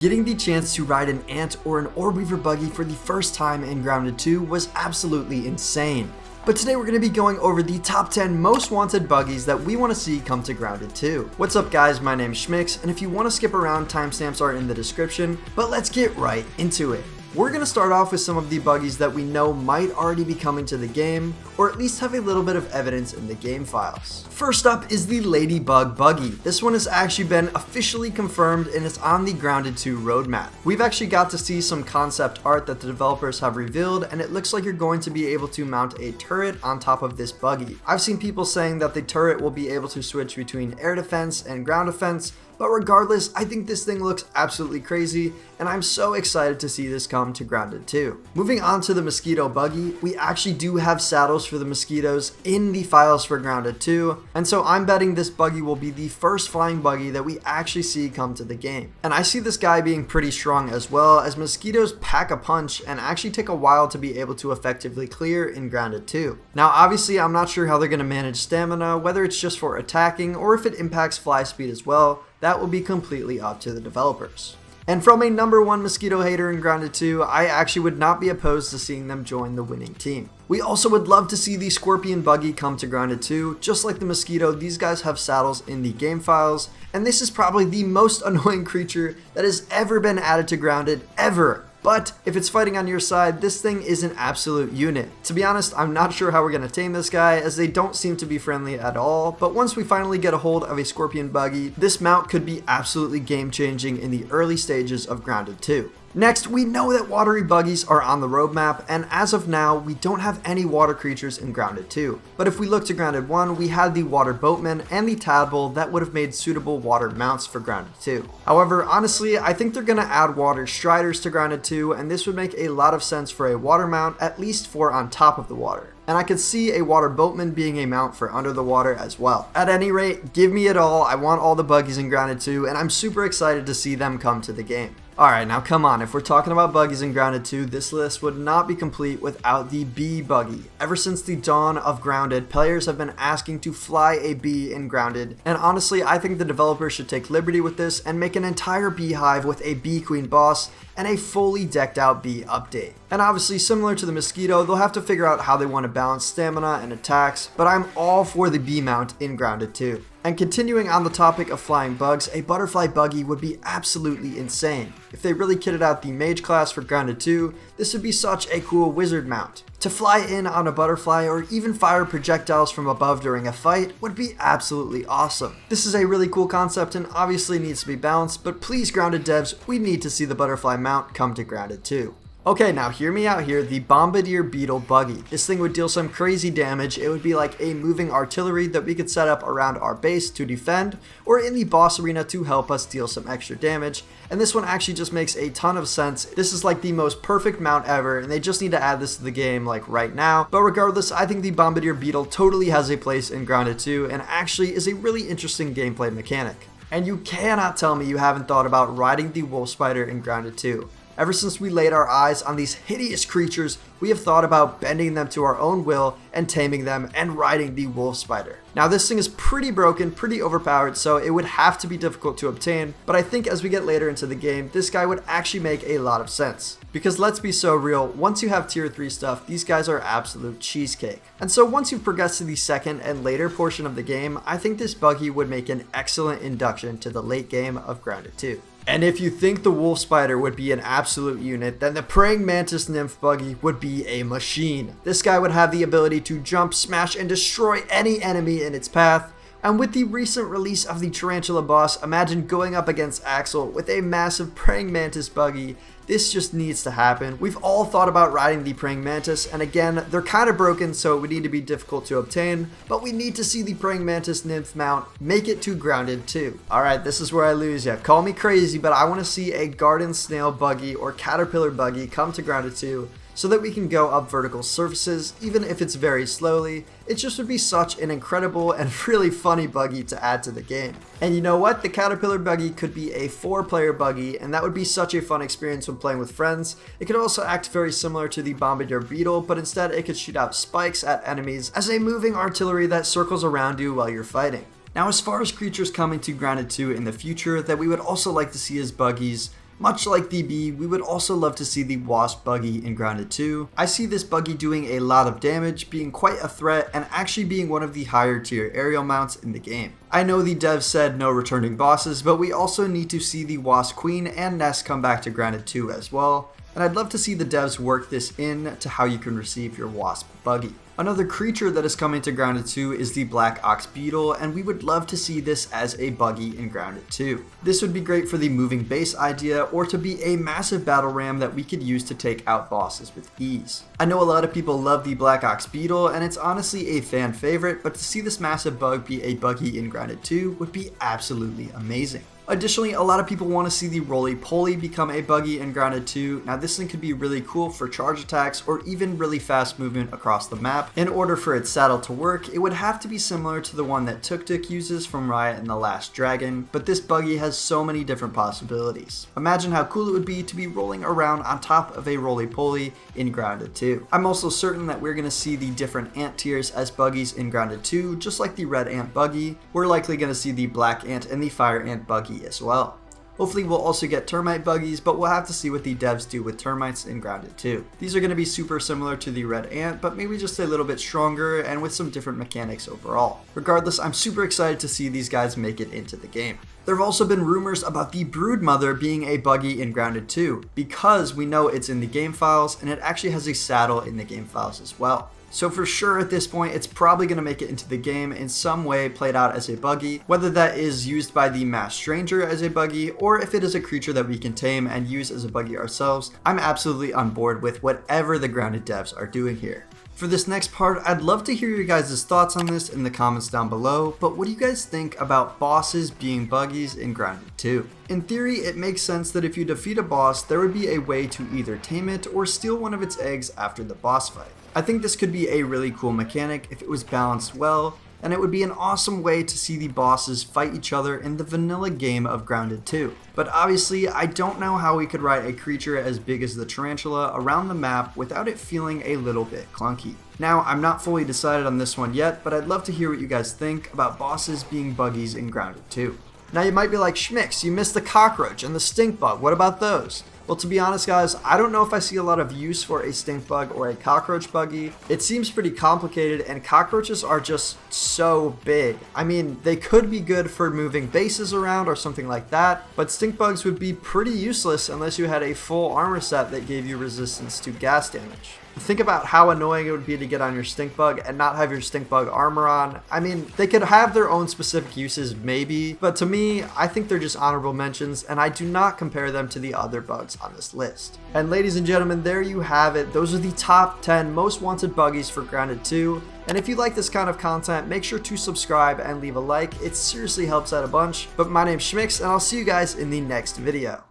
Getting the chance to ride an ant or an orb weaver buggy for the first time in Grounded 2 was absolutely insane. But today we're going to be going over the top 10 most wanted buggies that we want to see come to Grounded 2. What's up guys, my name's Schmix, and if you want to skip around, timestamps are in the description, but let's get right into it. We're going to start off with some of the buggies that we know might already be coming to the game, or at least have a little bit of evidence in the game files. First up is the Ladybug Buggy. This one has actually been officially confirmed and it's on the Grounded 2 roadmap. We've actually got to see some concept art that the developers have revealed, and it looks like you're going to be able to mount a turret on top of this buggy. I've seen people saying that the turret will be able to switch between air defense and ground defense, but regardless, I think this thing looks absolutely crazy, and I'm so excited to see this come to Grounded 2. Moving on to the Mosquito Buggy, we actually do have saddles for the mosquitoes in the files for Grounded 2, and so I'm betting this buggy will be the first flying buggy that we actually see come to the game. And I see this guy being pretty strong as well, as mosquitoes pack a punch and actually take a while to be able to effectively clear in Grounded 2. Now obviously I'm not sure how they're going to manage stamina, whether it's just for attacking or if it impacts fly speed as well. That will be completely up to the developers. And from a number one mosquito hater in Grounded 2, I actually would not be opposed to seeing them join the winning team. We also would love to see the Scorpion Buggy come to Grounded 2. Just like the mosquito, these guys have saddles in the game files, and this is probably the most annoying creature that has ever been added to Grounded, ever. But if it's fighting on your side, this thing is an absolute unit. To be honest, I'm not sure how we're going to tame this guy, as they don't seem to be friendly at all, but once we finally get a hold of a Scorpion Buggy, this mount could be absolutely game changing in the early stages of Grounded 2. Next, we know that watery buggies are on the roadmap, and as of now, we don't have any water creatures in Grounded 2. But if we look to Grounded 1, we had the Water Boatman and the Tadpole that would have made suitable water mounts for Grounded 2. However, honestly, I think they're going to add water striders to Grounded 2, and this would make a lot of sense for a water mount, at least for on top of the water. And I could see a Water Boatman being a mount for under the water as well. At any rate, give me it all. I want all the buggies in Grounded 2, and I'm super excited to see them come to the game. Alright, now come on, if we're talking about buggies in Grounded 2, this list would not be complete without the bee buggy. Ever since the dawn of Grounded, players have been asking to fly a bee in Grounded, and honestly, I think the developers should take liberty with this and make an entire beehive with a bee queen boss and a fully decked out bee update. And obviously, similar to the mosquito, they'll have to figure out how they want to balance stamina and attacks, but I'm all for the bee mount in Grounded 2. And continuing on the topic of flying bugs, a butterfly buggy would be absolutely insane. If they really kitted out the mage class for Grounded 2, this would be such a cool wizard mount. To fly in on a butterfly or even fire projectiles from above during a fight would be absolutely awesome. This is a really cool concept and obviously needs to be balanced, but please Grounded devs, we need to see the butterfly mount come to Grounded 2. Okay, now hear me out here, the Bombardier Beetle Buggy. This thing would deal some crazy damage. It would be like a moving artillery that we could set up around our base to defend, or in the boss arena to help us deal some extra damage. And this one actually just makes a ton of sense. This is like the most perfect mount ever, and they just need to add this to the game like right now. But regardless, I think the Bombardier Beetle totally has a place in Grounded 2, and actually is a really interesting gameplay mechanic. And you cannot tell me you haven't thought about riding the wolf spider in Grounded 2. Ever since we laid our eyes on these hideous creatures, we have thought about bending them to our own will and taming them and riding the wolf spider. Now this thing is pretty broken, pretty overpowered, so it would have to be difficult to obtain, but I think as we get later into the game, this guy would actually make a lot of sense. Because let's be so real, once you have tier 3 stuff, these guys are absolute cheesecake. And so once you've progressed to the second and later portion of the game, I think this buggy would make an excellent induction to the late game of Grounded 2. And if you think the wolf spider would be an absolute unit, then the praying mantis nymph buggy would be a machine. This guy would have the ability to jump, smash, and destroy any enemy in its path. And with the recent release of the tarantula boss, imagine going up against Axel with a massive praying mantis buggy. This just needs to happen. We've all thought about riding the praying mantis, and again, they're kind of broken, so it would need to be difficult to obtain, but we need to see the praying mantis nymph mount make it to Grounded 2. Alright, this is where I lose ya. Call me crazy, but I want to see a Garden Snail buggy or Caterpillar buggy come to Grounded 2, so that we can go up vertical surfaces, even if it's very slowly. It just would be such an incredible and really funny buggy to add to the game. And you know what? The Caterpillar Buggy could be a 4-player buggy, and that would be such a fun experience when playing with friends. It could also act very similar to the Bombardier Beetle, but instead it could shoot out spikes at enemies as a moving artillery that circles around you while you're fighting. Now as far as creatures coming to Grounded 2 in the future that we would also like to see as buggies, Much like the bee, we would also love to see the Wasp Buggy in Grounded 2. I see this buggy doing a lot of damage, being quite a threat, and actually being one of the higher tier aerial mounts in the game. I know the devs said no returning bosses, but we also need to see the Wasp Queen and Nest come back to Grounded 2 as well, and I'd love to see the devs work this in to how you can receive your Wasp Buggy. Another creature that is coming to Grounded 2 is the Black Ox Beetle, and we would love to see this as a buggy in Grounded 2. This would be great for the moving base idea, or to be a massive battle ram that we could use to take out bosses with ease. I know a lot of people love the Black Ox Beetle, and it's honestly a fan favorite, but to see this massive bug be a buggy in Grounded 2 would be absolutely amazing. Additionally, a lot of people want to see the Roly become a buggy in Grounded 2. Now this thing could be really cool for charge attacks or even really fast movement across the map. In order for its saddle to work, it would have to be similar to the one that Tuk Tuk uses from Riot and the Last Dragon, but this buggy has so many different possibilities. Imagine how cool it would be to be rolling around on top of a Roly in Grounded 2. I'm also certain that we're going to see the different ant tiers as buggies in Grounded 2, just like the red ant buggy. We're likely going to see the black ant and the fire ant buggy as well. Hopefully we'll also get termite buggies, but we'll have to see what the devs do with termites in Grounded 2. These are going to be super similar to the red ant, but maybe just a little bit stronger and with some different mechanics overall. Regardless, I'm super excited to see these guys make it into the game. There have also been rumors about the Broodmother being a buggy in Grounded 2, because we know it's in the game files and it actually has a saddle in the game files as well. So for sure at this point, it's probably going to make it into the game in some way played out as a buggy, whether that is used by the masked stranger as a buggy, or if it is a creature that we can tame and use as a buggy ourselves. I'm absolutely on board with whatever the Grounded devs are doing here. For this next part, I'd love to hear your guys' thoughts on this in the comments down below, but what do you guys think about bosses being buggies in Grounded 2? In theory, it makes sense that if you defeat a boss, there would be a way to either tame it or steal one of its eggs after the boss fight. I think this could be a really cool mechanic if it was balanced well, and it would be an awesome way to see the bosses fight each other in the vanilla game of Grounded 2. But obviously, I don't know how we could ride a creature as big as the tarantula around the map without it feeling a little bit clunky. Now, I'm not fully decided on this one yet, but I'd love to hear what you guys think about bosses being buggies in Grounded 2. Now you might be like, Schmix, you missed the cockroach and the stink bug, what about those? Well, to be honest guys, I don't know if I see a lot of use for a stink bug or a cockroach buggy. It seems pretty complicated and cockroaches are just so big. I mean, they could be good for moving bases around or something like that, but stink bugs would be pretty useless unless you had a full armor set that gave you resistance to gas damage. Think about how annoying it would be to get on your stink bug and not have your stink bug armor on. I mean, they could have their own specific uses maybe, but to me, I think they're just honorable mentions and I do not compare them to the other bugs on this list. And ladies and gentlemen, there you have it. Those are the top 10 most wanted buggies for Grounded 2. And if you like this kind of content, make sure to subscribe and leave a like. It seriously helps out a bunch. But my name's Schmix and I'll see you guys in the next video.